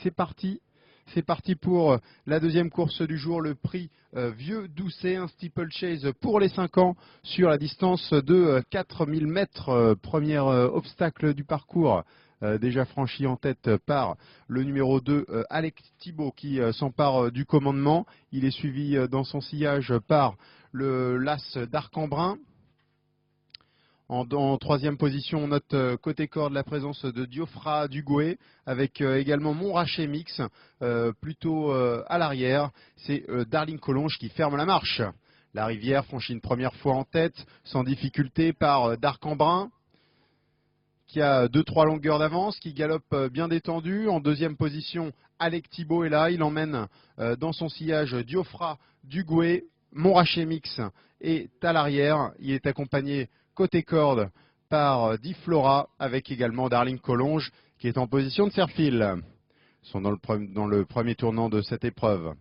c'est parti. C'est parti pour la deuxième course du jour, le prix Vieux Doucet, un steeplechase pour les 5 ans sur la distance de 4000 mètres. Premier obstacle du parcours, déjà franchi en tête par le numéro 2, Alex Thibault, qui s'empare du commandement. Il est suivi dans son sillage par le l'As d'Arc-en-Brun. En troisième position, on note côté corde la présence de Diofra Dugoué avec également Montrachet Mix plutôt à l'arrière. C'est Darling Collonges qui ferme la marche. La Rivière franchit une première fois en tête sans difficulté par d'Arc-en-Brun qui a 2-3 longueurs d'avance, qui galope bien détendu. En deuxième position, Alec Thibault est là. Il emmène dans son sillage Diofra Dugoué. Montrachet Mix est à l'arrière. Il est accompagné côté corde par Diflora avec également Darling Collonges qui est en position de serre-fil. Ils sont dans le premier tournant de cette épreuve.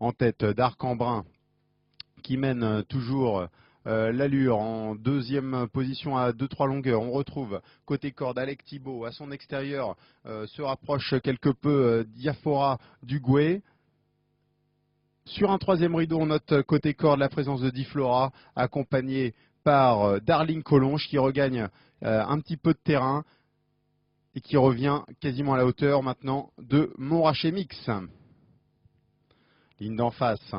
En tête d'Arc-en-Brun qui mène toujours l'allure en deuxième position à 2-3 longueurs. On retrouve côté corde Alec Thibault. À son extérieur se rapproche quelque peu Diaphora Dugoué. Sur un troisième rideau, on note côté corde la présence de Diflora accompagné par Darling Collonges qui regagne un petit peu de terrain et qui revient quasiment à la hauteur maintenant de Montrachet Mix. Ligne d'en face,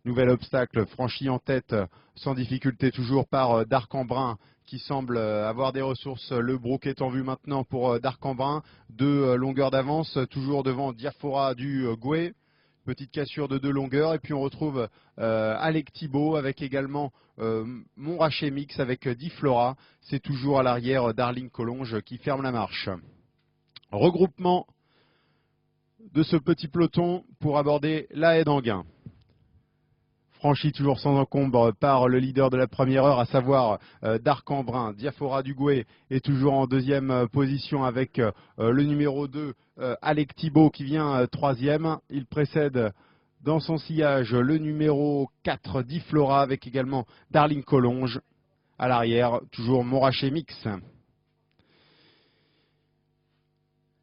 nouvel obstacle franchi en tête sans difficulté toujours par d'Arc-en-Brun qui semble avoir des ressources. Le Brook est en vue maintenant pour d'Arc-en-Brun, 2 longueurs d'avance, toujours devant Diaphora Dugoué. Petite cassure de 2 longueurs et puis on retrouve Alec Thibault avec également Montrachet Mix avec Diflora. C'est toujours à l'arrière Darling Collonges qui ferme la marche. Regroupement de ce petit peloton pour aborder la haie d'Anguin. Franchi toujours sans encombre par le leader de la première heure, à savoir d'Arc-en-Brun. Diaphora Dugoué est toujours en deuxième position avec le numéro 2, Alec Thibault, qui vient troisième. Il précède dans son sillage le numéro 4, Diflora, avec également Darling Collonges. À l'arrière, toujours Montrachet Mix.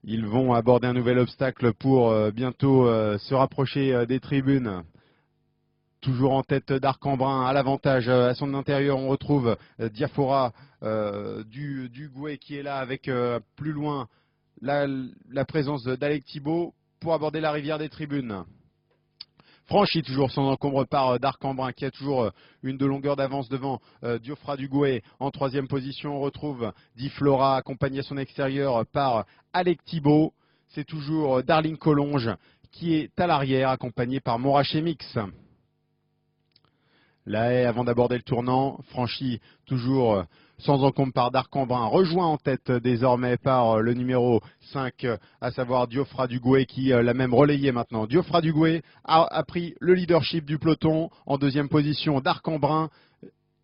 Ils vont aborder un nouvel obstacle pour bientôt se rapprocher des tribunes. Toujours en tête d'Arc-en-Brun, à l'avantage, à son intérieur, on retrouve Diaphora Dugoué qui est là avec plus loin la présence d'Alec Thibault pour aborder la rivière des tribunes. Franchi toujours sans encombre par d'Arc-en-Brun qui a toujours une de longueur d'avance devant Diofra Dugoué. En troisième position, on retrouve Diflora accompagné à son extérieur par Alec Thibault. C'est toujours Darling Collonges qui est à l'arrière accompagné par Montrachet Mix. La haie avant d'aborder le tournant, franchi toujours sans encombre par d'Arc-en-Brun, rejoint en tête désormais par le numéro 5, à savoir Diofra Dugoué qui l'a même relayé maintenant. Diofra Dugoué a pris le leadership du peloton en deuxième position d'Arc-en-Brun.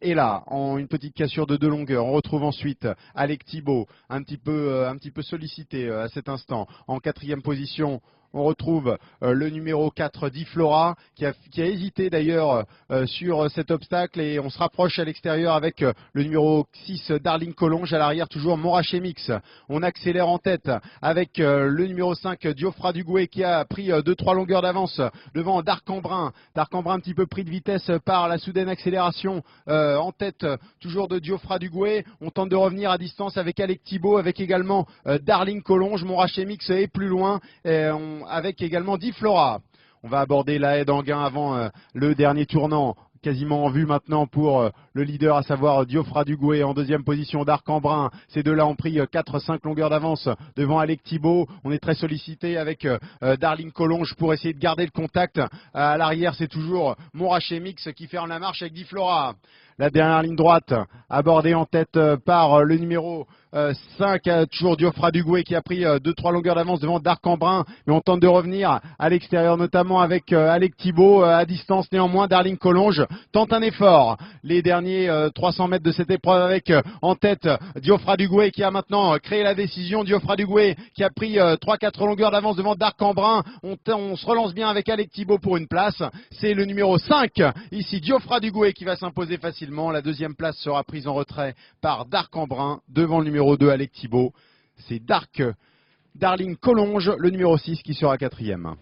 Et là, en une petite cassure de 2 longueurs, on retrouve ensuite Alec Thibault, un petit peu sollicité à cet instant. En quatrième position, on retrouve le numéro 4, Diflora, qui a hésité d'ailleurs sur cet obstacle. Et on se rapproche à l'extérieur avec le numéro 6, Darling Collonges. À l'arrière, toujours Montrachet Mix. On accélère en tête avec le numéro 5, Diofra Dugoué, qui a pris 2-3 longueurs d'avance devant d'Arc-en-Brun. D'Arc-en-Brun un petit peu pris de vitesse par la soudaine accélération en tête toujours de Diofra Dugoué. On tente de revenir à distance avec Alec Thibault, avec également Darling Collonges. Montrachet Mix est plus loin avec également Diflora. On va aborder la haie d'Anguin avant le dernier tournant. Quasiment en vue maintenant pour le leader, à savoir Diofra Dugoué en deuxième position d'Arc-en-Brun. Ces deux-là ont pris 4-5 longueurs d'avance devant Alec Thibault. On est très sollicité avec Darling Collonges pour essayer de garder le contact. À l'arrière, c'est toujours Montrachet Mix qui ferme la marche avec Diflora. La dernière ligne droite abordée en tête par le numéro 5, toujours Diofra Dugoué qui a pris 2-3 longueurs d'avance devant d'Arc-en-Brun, mais on tente de revenir à l'extérieur notamment avec Alec Thibault à distance. Néanmoins, Darling Collonges tente un effort. Les derniers 300 mètres de cette épreuve avec en tête Diofra Dugoué qui a maintenant créé la décision. Diofra Dugoué qui a pris 3-4 longueurs d'avance devant d'Arc-en-Brun. On se relance bien avec Alec Thibault pour une place. C'est le numéro 5 ici, Diofra Dugoué, qui va s'imposer facilement. La deuxième place sera prise en retrait par d'Arc-en-Brun devant le numéro 2, Alec Thibault. C'est Darling Collonges, le numéro 6 qui sera quatrième.